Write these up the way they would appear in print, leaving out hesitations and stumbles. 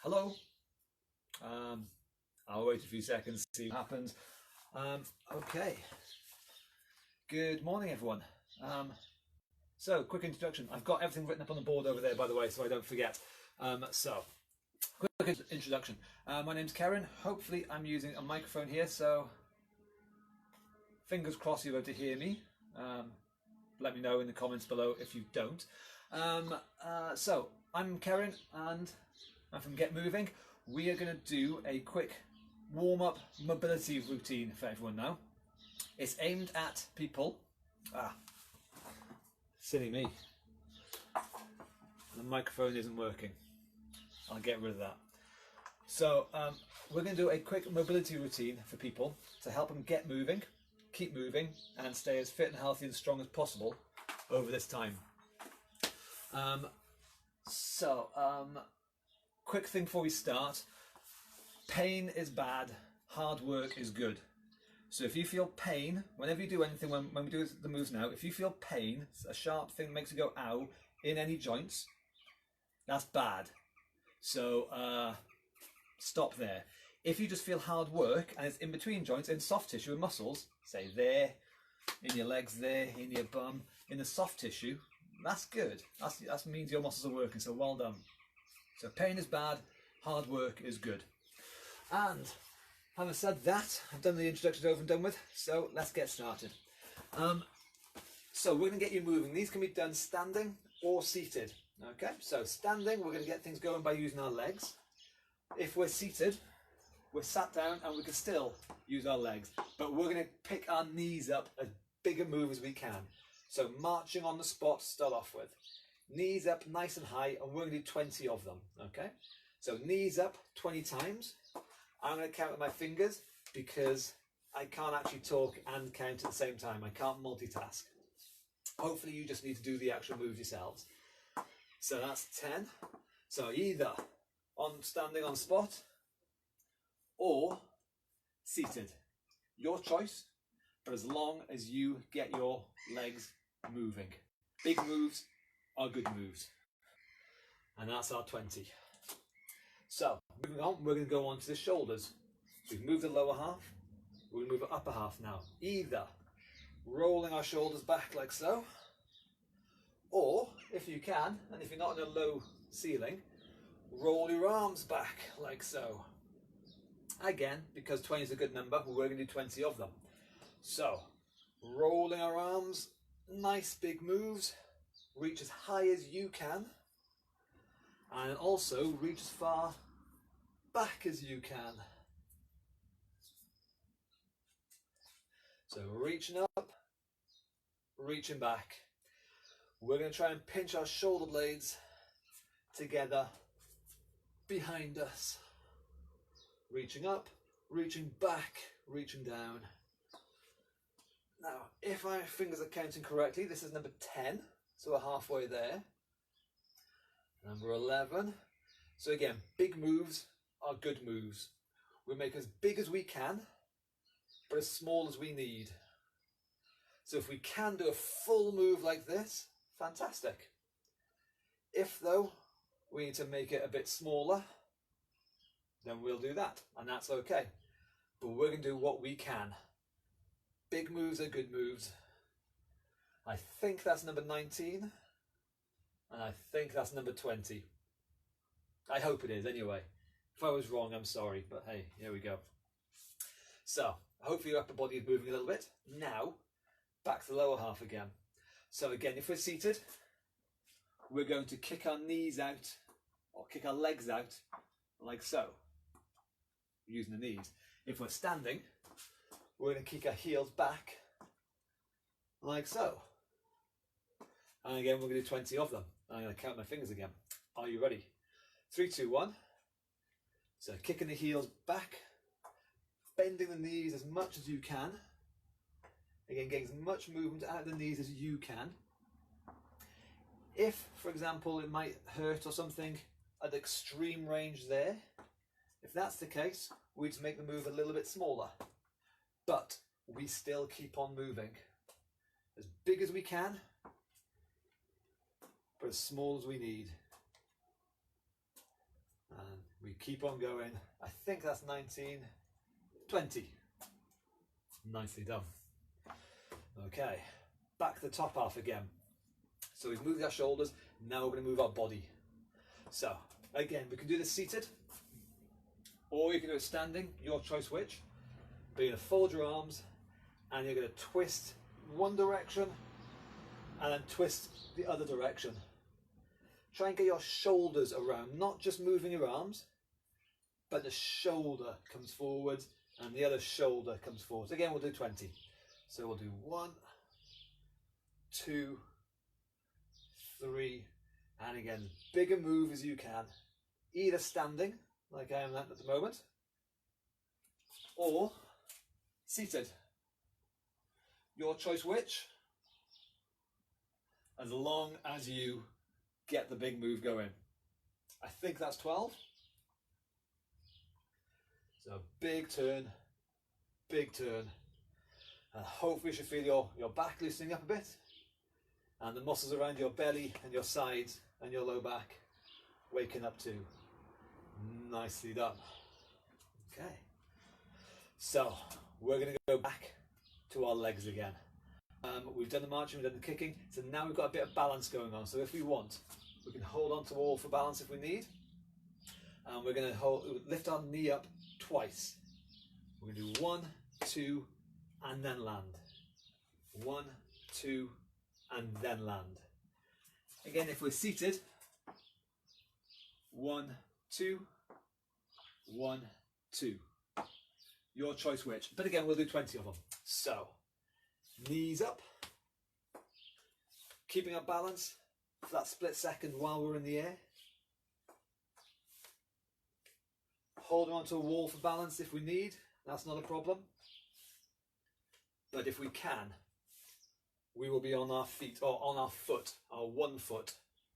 Hello. Um, I'll wait a few seconds to see what happens. Okay. Good morning, everyone. So, quick introduction. I've got everything written up on the board over there, by the way, so I don't forget. Quick introduction. My name's Karen. Hopefully, I'm using a microphone here, so fingers crossed you're able to hear me. Let me know in the comments below if you don't. So, I'm Karen, and I'm from Get Moving. We are going to do a quick warm-up mobility routine for everyone now. It's aimed at people. Silly me. The microphone isn't working. I'll get rid of that. So we're going to do a quick mobility routine for people to help them get moving, keep moving, and stay as fit and healthy and strong as possible over this time. Quick thing before we start. Pain is bad, hard work is good. So if you feel pain, whenever you do anything, when we do the moves now, if you feel pain, a sharp thing makes you go ow in any joints, that's bad. So stop there. If you just feel hard work and it's in between joints, in soft tissue and muscles, say there, in your legs there, in your bum, in the soft tissue, that's good. That means your muscles are working, so well done. So pain is bad, hard work is good. And having said that, I've done the introductions over and done with, so let's get started. So we're going to get you moving. These can be done standing or seated. Okay, so standing, we're going to get things going by using our legs. If we're seated, we're sat down and we can still use our legs, but we're going to pick our knees up as big a move as we can. So marching on the spot to start off with. Knees up nice and high, and we're going to do 20 of them, okay? So knees up 20 times. I'm going to count with my fingers because I can't actually talk and count at the same time. I can't multitask. Hopefully you just need to do the actual moves yourselves. So that's 10. So either on standing on spot or seated. Your choice, but as long as you get your legs moving. Big moves are good moves. And that's our 20. So, moving on, we're going to go on to the shoulders. So we've moved the lower half, we're going to move the upper half now. Either rolling our shoulders back like so, or if you can, and if you're not in a low ceiling, roll your arms back like so. Again, because 20 is a good number, we're going to do 20 of them. So, rolling our arms, nice big moves, reach as high as you can, and also reach as far back as you can. So reaching up, reaching back. We're going to try and pinch our shoulder blades together behind us. Reaching up, reaching back, reaching down. Now, if my fingers are counting correctly, this is number 10, so we're halfway there. Number 11. So again, big moves are good moves. We make as big as we can, but as small as we need. So if we can do a full move like this, fantastic. If though, we need to make it a bit smaller, then we'll do that, and that's okay. But we're going to do what we can. Big moves are good moves. I think that's number 19. And I think that's number 20. I hope it is anyway. If I was wrong, I'm sorry, but hey, here we go. So, hopefully your upper body is moving a little bit. Now, back to the lower half again. So again, if we're seated, we're going to kick our knees out, or kick our legs out, like so, using the knees. If we're standing, we're going to kick our heels back, like so. And again, we're going to do 20 of them. I'm going to count my fingers again. Are you ready? 3, 2, 1. So kicking the heels back, bending the knees as much as you can. Again, getting as much movement out of the knees as you can. If, for example, it might hurt or something at extreme range there, if that's the case, we just make the move a little bit smaller. But we still keep on moving. As big as we can, but as small as we need. And We keep on going. I think that's 19, 20. Nicely done. Okay, back to the top half again. So we've moved our shoulders, now we're going to move our body. So, again, we can do this seated, or you can do it standing, your choice which. But you're going to fold your arms, and you're going to twist one direction, and then twist the other direction. Try and get your shoulders around, not just moving your arms, but the shoulder comes forward, and the other shoulder comes forward. Again, we'll do 20. So we'll do 1, 2, 3, and again, bigger move as you can, either standing, like I am at the moment, or seated. Your choice which, as long as you get the big move going. I think that's 12. So big turn, and hopefully you should feel your back loosening up a bit, and the muscles around your belly and your sides and your low back waking up too. Nicely done. Okay, so we're going to go back to our legs again. We've done the marching, we've done the kicking, so now we've got a bit of balance going on. So if we want, we can hold on to the wall for balance if we need, and we're going to lift our knee up twice. We're going to do 1, 2, and then land. 1, 2, and then land. Again, if we're seated, 1, 2, 1, 2. Your choice which. But again, we'll do 20 of them. So, knees up, keeping our balance for that split second while we're in the air. Holding onto a wall for balance if we need, that's not a problem. But if we can, we will be on our feet, or on our foot, our 1 foot,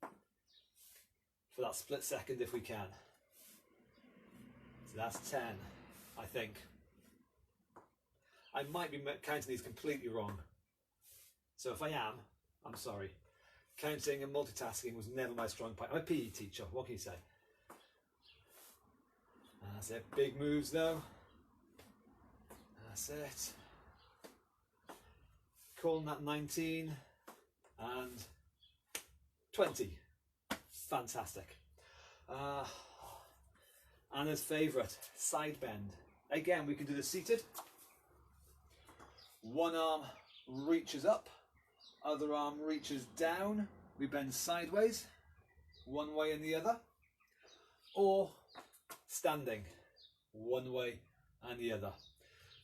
for that split second if we can. So that's 10, I think. I might be counting these completely wrong. So if I am, I'm sorry. Counting and multitasking was never my strong point. I'm a PE teacher, what can you say? That's it, big moves though. That's it. Calling that 19 and 20. Fantastic. Anna's favourite, side bend. Again, we can do the seated. One arm reaches up, other arm reaches down. We bend sideways, one way and the other. Or standing, one way and the other.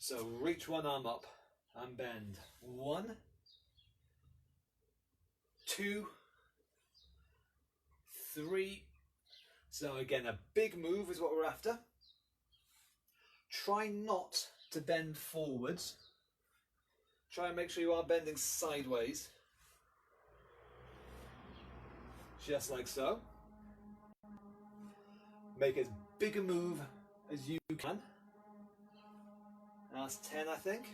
So reach one arm up and bend. 1, 2, 3. So again, a big move is what we're after. Try not to bend forwards. Try and make sure you are bending sideways. Just like so. Make as big a move as you can. That's 10, I think.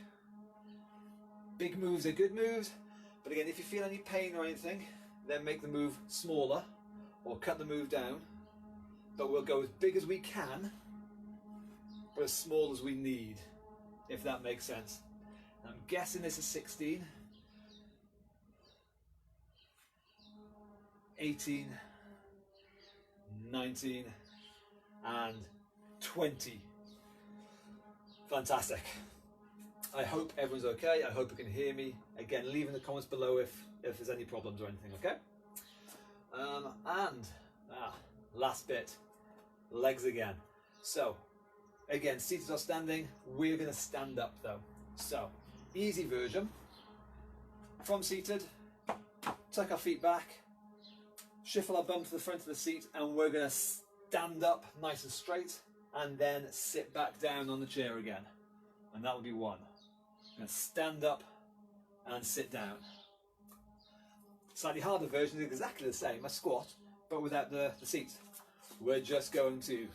Big moves are good moves, but again, if you feel any pain or anything, then make the move smaller or cut the move down. But we'll go as big as we can, but as small as we need, if that makes sense. I'm guessing this is 16, 18, 19, and 20. Fantastic. I hope everyone's okay. I hope you can hear me. Again, leave in the comments below if there's any problems or anything, okay? Last bit, legs again. So, again, seated or standing, we're going to stand up though. So, easy version. From seated, tuck our feet back, shuffle our bum to the front of the seat, and we're going to stand up nice and straight, and then sit back down on the chair again. And that will be 1. Going to stand up and sit down. Slightly harder version is exactly the same, a squat, but without the seat. We're just going to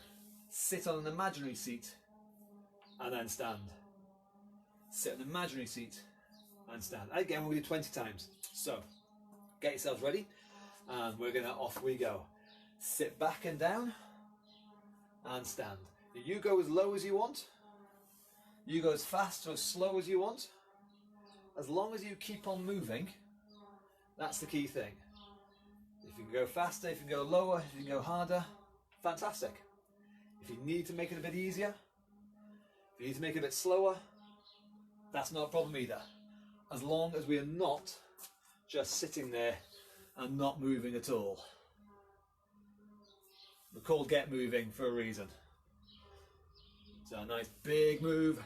sit on an imaginary seat and then stand. Sit on an imaginary seat and stand. Again, we'll do 20 times. So, get yourselves ready, and we're going to, off we go. Sit back and down, and stand. You go as low as you want. You go as fast or as slow as you want. As long as you keep on moving, that's the key thing. If you can go faster, if you can go lower, if you can go harder, fantastic. If you need to make it a bit easier, if you need to make it a bit slower, that's not a problem either. As long as we are not just sitting there and not moving at all. We're called Get Moving for a reason. So a nice big move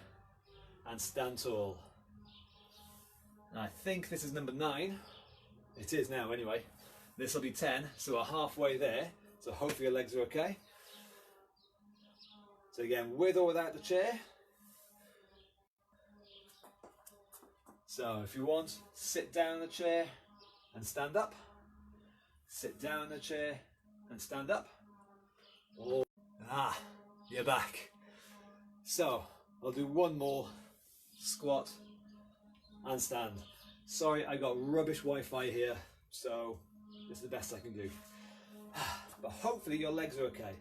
and stand tall. And I think this is number 9. It is now anyway. This will be 10, so we're halfway there. So hopefully your legs are okay. So again, with or without the chair. So if you want, sit down in the chair and stand up. Sit down in the chair and stand up. Or, you're back. So I'll do one more squat and stand. Sorry, I got rubbish Wi-Fi here, so this is the best I can do. But hopefully your legs are okay.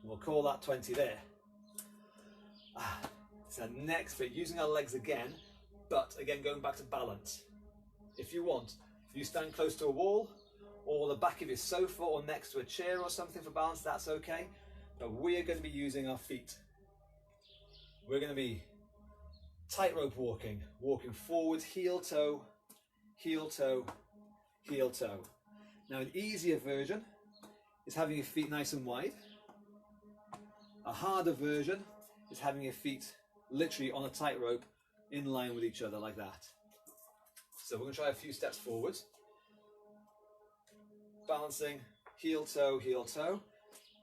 We'll call that 20 there. So next bit, using our legs again, but again going back to balance. If you want, if you stand close to a wall or the back of your sofa or next to a chair or something for balance, that's okay. But we are going to be using our feet. We're going to be tightrope walking, walking forwards, heel toe, heel toe, heel toe. Now an easier version is having your feet nice and wide. A harder version is having your feet literally on a tightrope in line with each other like that. So we're going to try a few steps forwards. Balancing, heel toe, heel toe.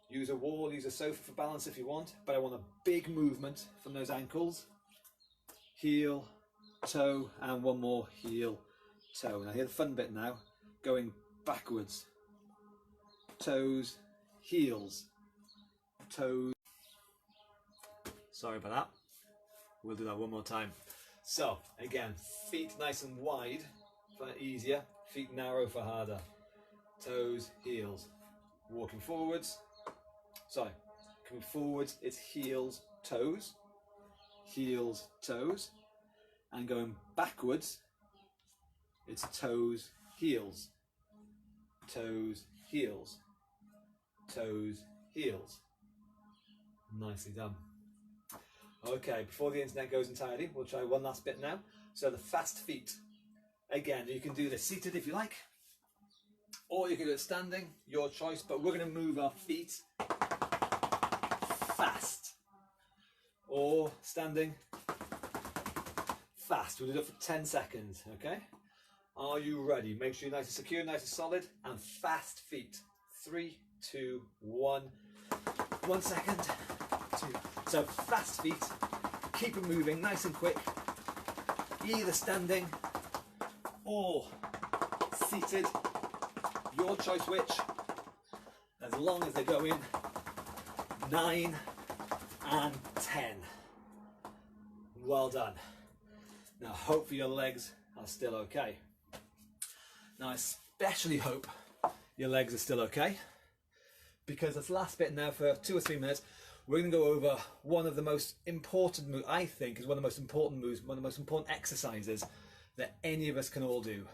Use a wall, use a sofa for balance if you want, but I want a big movement from those ankles. Heel, toe, and one more heel, toe. Now here's the fun bit now, going backwards. Toes, heels, toes. Sorry about that. We'll do that one more time. So again, feet nice and wide for easier, feet narrow for harder. Toes, heels. Walking forwards. Sorry, coming forwards, it's heels, toes, heels, toes, and going backwards, it's toes, heels, toes, heels, toes, heels. Nicely done. Okay, before the internet goes entirely, we'll try one last bit now. So the fast feet. Again, you can do this seated if you like, or you can do it standing, your choice, but we're going to move our feet fast. Or standing fast. We'll do it for 10 seconds, okay? Are you ready? Make sure you're nice and secure, nice and solid, and fast feet. 3, 2, 1. 1 second. 2. So fast feet, keep it moving, nice and quick. Either standing or seated. Your choice which, as long as they go in 9 and 10. Well done. Now hopefully your legs are still okay. Now I especially hope your legs are still okay, because this last bit now for 2 or 3 minutes, we're going to go over one of the most important moves, I think is one of the most important moves, one of the most important exercises that any of us can all do.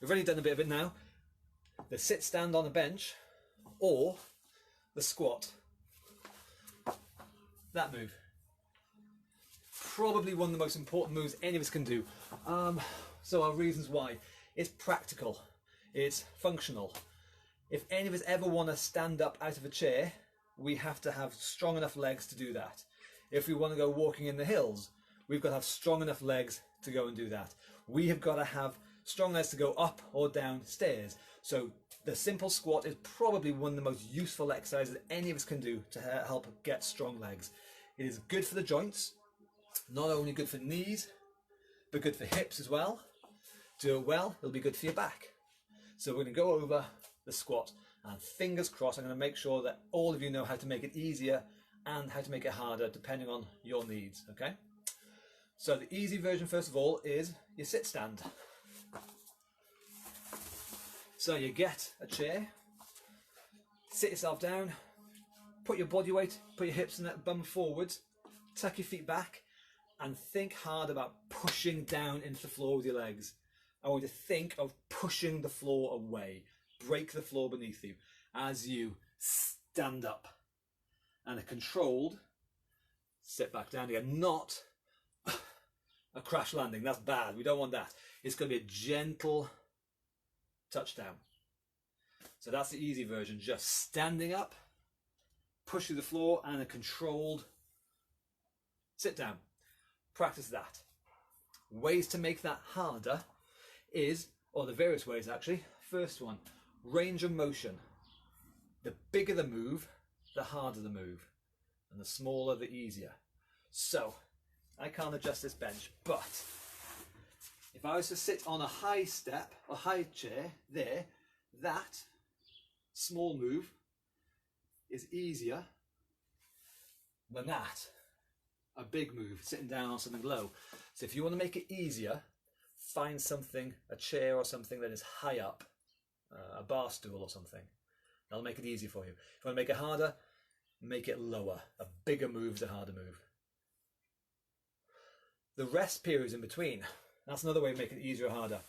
We've already done a bit of it now. The sit stand on a bench or the squat. That move. Probably one of the most important moves any of us can do. So our reasons why. It's practical. It's functional. If any of us ever want to stand up out of a chair, we have to have strong enough legs to do that. If we want to go walking in the hills, we've got to have strong enough legs to go and do that. We have got to have strong legs to go up or down stairs. So the simple squat is probably one of the most useful exercises any of us can do to help get strong legs. It is good for the joints, not only good for knees, but good for hips as well. Do it well, it'll be good for your back. So we're going to go over the squat, and fingers crossed, I'm going to make sure that all of you know how to make it easier and how to make it harder depending on your needs, okay? So the easy version first of all is your sit stand. So you get a chair, sit yourself down, Put your body weight, put your hips and that bum forwards, tuck your feet back, and think hard about pushing down into the floor with your legs. I want you to think of pushing the floor away. Break the floor beneath you as you stand up. And a controlled sit back down again. Not a crash landing. That's bad. We don't want that. It's going to be a gentle touchdown. So that's the easy version. Just standing up, push through the floor, and a controlled sit down. Practice that. Ways to make that harder is, or the various ways actually. First one, range of motion. The bigger the move, the harder the move, and the smaller the easier. So I can't adjust this bench, but if I was to sit on a high step, a high chair there, that small move is easier than that, a big move, sitting down on something low. So if you want to make it easier, find something, a chair or something that is high up, a bar stool or something. That'll make it easier for you. If you want to make it harder, make it lower. A bigger move is a harder move. The rest periods in between, that's another way of making it easier or harder.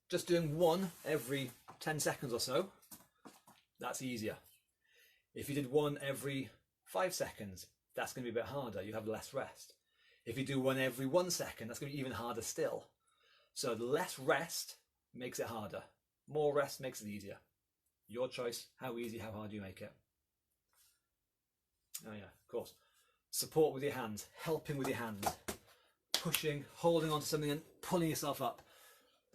Just doing one every 10 seconds or so, that's easier. If you did one every 5 seconds, that's going to be a bit harder. You have less rest. If you do one every 1 second, that's going to be even harder still. So the less rest makes it harder. More rest makes it easier. Your choice, how easy, how hard you make it. Oh yeah, of course. Support with your hands, helping with your hands, pushing, holding onto something and pulling yourself up.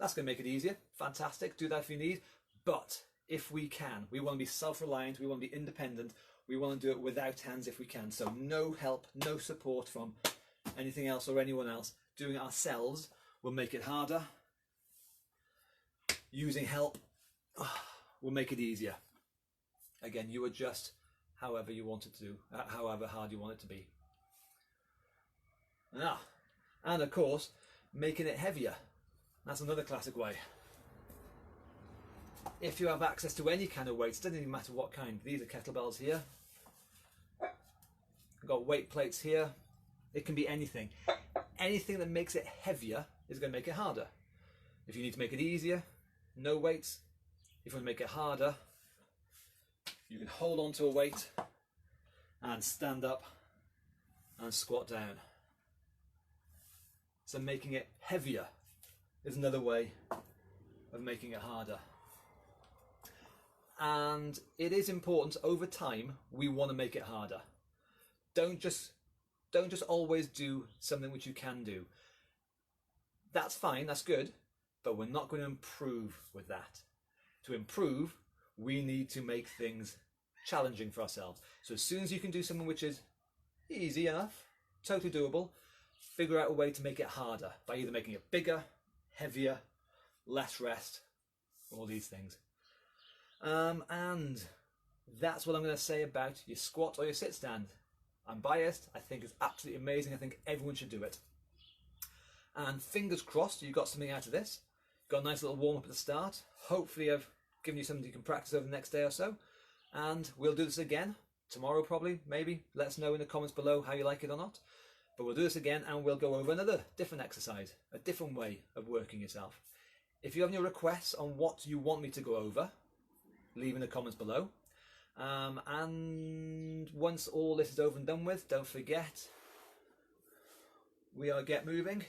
That's going to make it easier. Fantastic. Do that if you need. But if we can, we want to be self-reliant, we want to be independent, we want to do it without hands if we can. So no help, no support from anything else or anyone else. Doing it ourselves will make it harder. Using help will make it easier. Again, you adjust however you want it to, however hard you want it to be. And of course, making it heavier. That's another classic way. If you have access to any kind of weights, doesn't even matter what kind. These are kettlebells here. I've got weight plates here. It can be anything. Anything that makes it heavier is going to make it harder. If you need to make it easier, no weights. If you want to make it harder, you can hold on to a weight and stand up and squat down. So making it heavier is another way of making it harder. And it is important over time, we want to make it harder. Don't just always do something which you can do. That's fine, that's good, but we're not going to improve with that. To improve, we need to make things challenging for ourselves. So as soon as you can do something which is easy enough, totally doable, figure out a way to make it harder by either making it bigger, heavier, less rest, all these things. And that's what I'm going to say about your squat or your sit stand. I'm biased. I think it's absolutely amazing. I think everyone should do it. And fingers crossed you got something out of this. Got a nice little warm up at the start. Hopefully I've given you something you can practice over the next day or so. And we'll do this again tomorrow probably, maybe. Let us know in the comments below how you like it or not. But we'll do this again and we'll go over another different exercise, a different way of working yourself. If you have any requests on what you want me to go over, leave in the comments below. And once all this is over and done with, don't forget, we are Get Moving,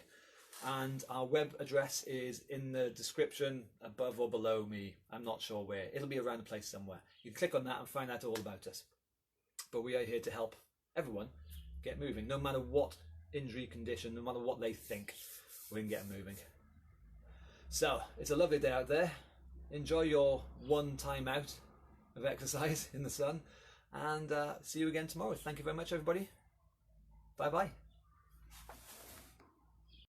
and our web address is in the description above or below me. I'm not sure where. It'll be around the place somewhere. You can click on that and find out all about us. But we are here to help everyone get moving, no matter what injury condition, no matter what they think, we can get moving. So, it's a lovely day out there. Enjoy your one time out of exercise in the sun, and see you again tomorrow. Thank you very much, everybody. Bye bye.